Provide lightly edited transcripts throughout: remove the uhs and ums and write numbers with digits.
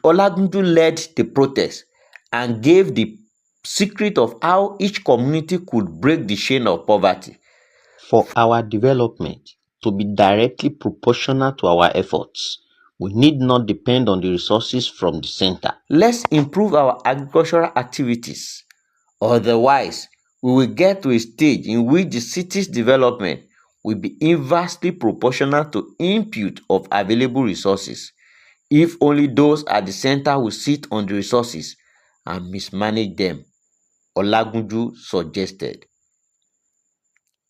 Olagunju led the protest and gave the secret of how each community could break the chain of poverty. For our development to be directly proportional to our efforts, we need not depend on the resources from the center. Let's improve our agricultural activities. Otherwise, we will get to a stage in which the city's development will be inversely proportional to input of available resources, if only those at the center will sit on the resources and mismanage them, Olagunju suggested.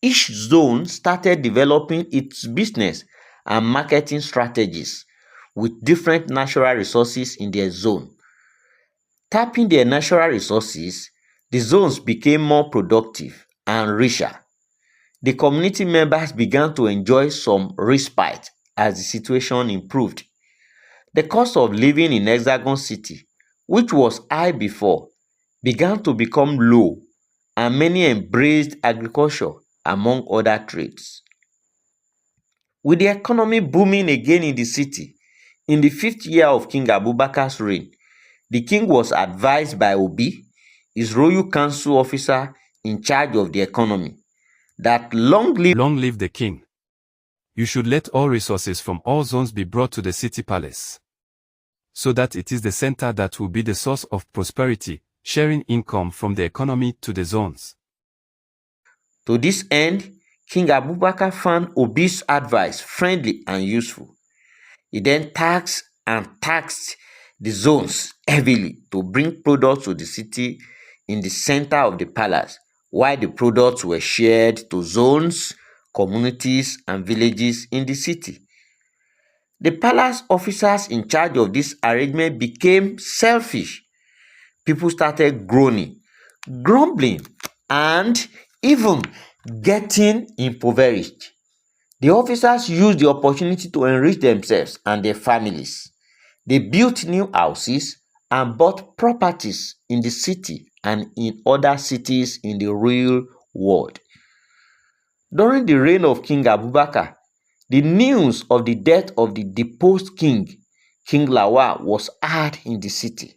Each zone started developing its business and marketing strategies with different natural resources in their zone. Tapping their natural resources, the zones became more productive and richer. The community members began to enjoy some respite as the situation improved. The cost of living in Hexagon City, which was high before, began to become low, and many embraced agriculture among other trades. With the economy booming again in the city, in the 5th year of King Abubakar's reign, the king was advised by Obi, his royal council officer in charge of the economy, that long live the king. You should let all resources from all zones be brought to the city palace, so that it is the center that will be the source of prosperity, sharing income from the economy to the zones. To this end, King Abubakar found Obi's advice friendly and useful. He then taxed the zones heavily to bring products to the city in the center of the palace, while the products were shared to zones, communities, and villages in the city. The palace officers in charge of this arrangement became selfish. People started groaning, grumbling, and even getting impoverished. The officers used the opportunity to enrich themselves and their families. They built new houses and bought properties in the city and in other cities in the real world. During the reign of King Abubakar, the news of the death of the deposed king, King Lawal, was heard in the city.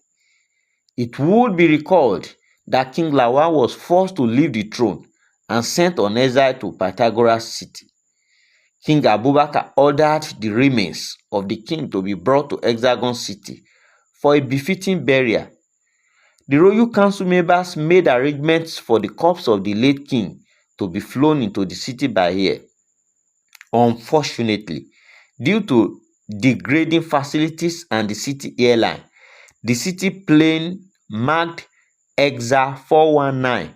It would be recalled that King Lawal was forced to leave the throne and sent on exile to Pythagoras City. King Abubakar ordered the remains of the king to be brought to Hexagon City for a befitting burial. The royal council members made arrangements for the corpse of the late king to be flown into the city by air. Unfortunately, due to degrading facilities and the city airline, the city plane marked Exa 419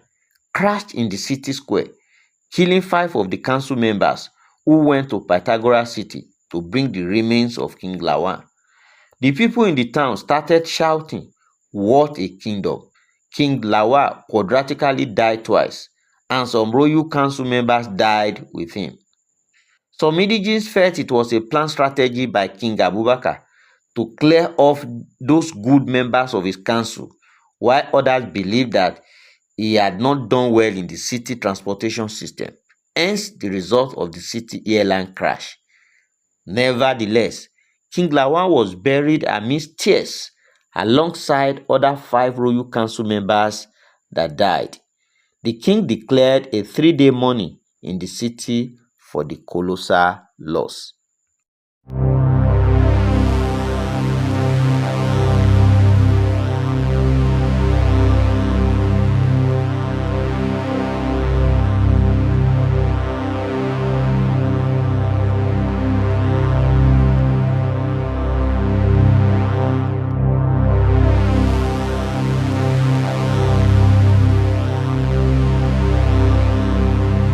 crashed in the city square, killing 5 of the council members who went to Pythagoras City to bring the remains of King Lawal. The people in the town started shouting, "What a kingdom! King Lawal quadratically died twice, and some royal council members died with him." Some indigenes felt it was a planned strategy by King Abubakar to clear off those good members of his council, while others believed that he had not done well in the city transportation system, hence the result of the city airline crash. Nevertheless, King Lawal was buried amidst tears alongside other 5 royal council members that died. The king declared a 3-day mourning in the city for the colossal loss.